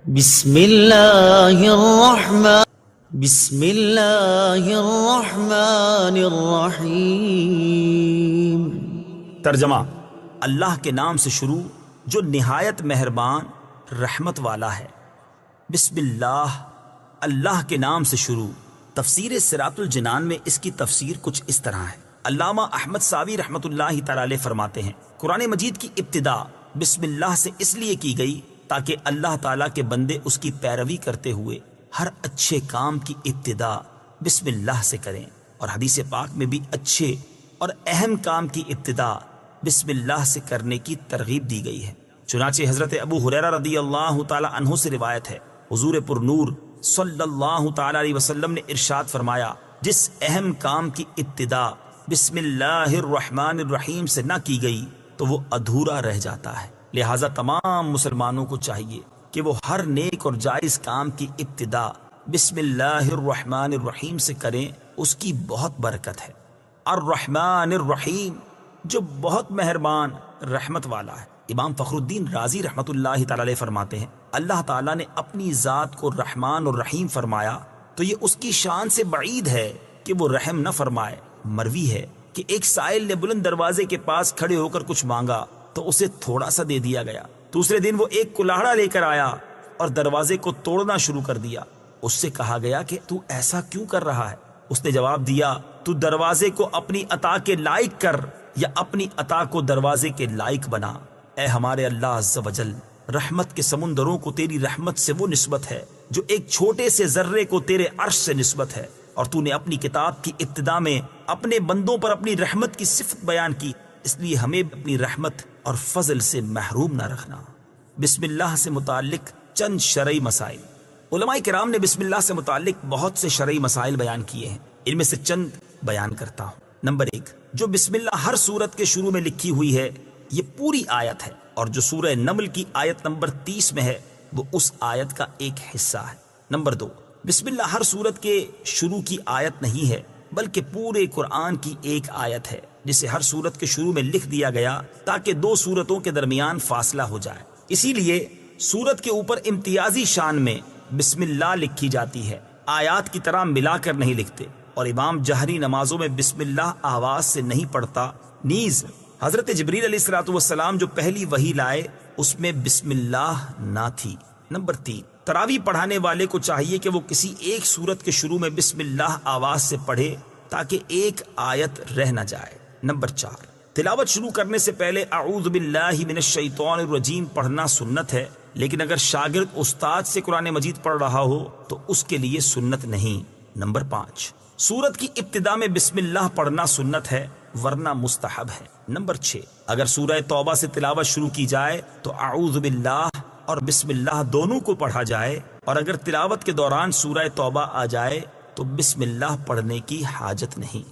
بسم اللہ الرحمن الرحیم۔ ترجمہ: اللہ کے نام سے شروع جو نہایت مہربان رحمت والا ہے۔ بسم اللہ، اللہ کے نام سے شروع۔ تفسیر صراط الجنان میں اس کی تفسیر کچھ اس طرح ہے۔ علامہ احمد ساوی رحمۃ اللہ تعالی علیہ فرماتے ہیں، قرآن مجید کی ابتدا بسم اللہ سے اس لیے کی گئی تاکہ اللہ تعالیٰ کے بندے اس کی پیروی کرتے ہوئے ہر اچھے کام کی ابتدا بسم اللہ سے کریں، اور حدیث پاک میں بھی اچھے اور اہم کام کی ابتدا بسم اللہ سے کرنے کی ترغیب دی گئی ہے۔ چنانچہ حضرت ابو ہریرہ رضی اللہ تعالی عنہ سے روایت ہے، حضور پر نور صلی اللہ تعالی علیہ وسلم نے ارشاد فرمایا، جس اہم کام کی ابتدا بسم اللہ الرحمن الرحیم سے نہ کی گئی تو وہ ادھورا رہ جاتا ہے۔ لہٰذا تمام مسلمانوں کو چاہیے کہ وہ ہر نیک اور جائز کام کی ابتدا بسم اللہ الرحمن الرحیم سے کریں، اس کی بہت برکت ہے۔ الرحمن الرحیم، جو بہت مہربان رحمت والا ہے۔ امام فخر الدین رازی رحمت اللہ تعالی علیہ فرماتے ہیں، اللہ تعالیٰ نے اپنی ذات کو رحمان اور رحیم فرمایا تو یہ اس کی شان سے بعید ہے کہ وہ رحم نہ فرمائے۔ مروی ہے کہ ایک سائل نے بلند دروازے کے پاس کھڑے ہو کر کچھ مانگا تو اسے تھوڑا سا دے دیا گیا۔ دوسرے دن وہ ایک کلاہڑا لے کر آیا اور دروازے کو توڑنا شروع کر دیا۔ اس سے کہا گیا کہ تو ایسا کیوں کر رہا ہے؟ اس نے جواب دیا، تو دروازے کو اپنی عطا کے لائق کر یا اپنی عطا کو دروازے کے لائق بنا۔ اے ہمارے اللہ عز و جل، رحمت کے سمندروں کو تیری رحمت سے وہ نسبت ہے جو ایک چھوٹے سے ذرے کو تیرے عرش سے نسبت ہے، اور تو نے اپنی کتاب کی ابتدا میں اپنے بندوں پر اپنی رحمت کی صفت بیان کی، اس لیے ہمیں اپنی رحمت اور فضل سے محروم نہ رکھنا۔ بسم اللہ سے متعلق چند شرعی مسائل۔ علماء کرام نے بسم اللہ سے متعلق بہت سے شرعی مسائل بیان کیے ہیں، ان میں سے چند بیان کرتا ہوں۔ نمبر 1، جو بسم اللہ ہر سورت کے شروع میں لکھی ہوئی ہے یہ پوری آیت ہے، اور جو سورہ نمل کی آیت نمبر 30 میں ہے وہ اس آیت کا ایک حصہ ہے۔ نمبر 2، بسم اللہ ہر سورت کے شروع کی آیت نہیں ہے بلکہ پورے قرآن کی ایک آیت ہے، جسے ہر سورت کے شروع میں لکھ دیا گیا تاکہ دو سورتوں کے درمیان فاصلہ ہو جائے۔ اسی لیے سورت کے اوپر امتیازی شان میں بسم اللہ لکھی جاتی ہے، آیات کی طرح ملا کر نہیں لکھتے، اور امام جہری نمازوں میں بسم اللہ آواز سے نہیں پڑھتا۔ نیز حضرت جبریل علیہ السلام جو پہلی وحی لائے اس میں بسم اللہ نہ تھی۔ نمبر 3، تراویح پڑھانے والے کو چاہیے کہ وہ کسی ایک سورت کے شروع میں بسم اللہ آواز سے پڑھے تاکہ ایک آیت رہ نہ جائے۔ نمبر 4، تلاوت شروع کرنے سے پہلے اعوذ باللہ من الشیطان الرجیم پڑھنا سنت ہے، لیکن اگر شاگرد استاد سے قرآن مجید پڑھ رہا ہو تو اس کے لیے سنت نہیں۔ نمبر 5، سورت کی ابتدا میں بسم اللہ پڑھنا سنت ہے ورنہ مستحب ہے۔ نمبر 6، اگر سورہ توبہ سے تلاوت شروع کی جائے تو اعوذ باللہ اور بسم اللہ دونوں کو پڑھا جائے، اور اگر تلاوت کے دوران سورہ توبہ آ جائے تو بسم اللہ پڑھنے کی حاجت نہیں۔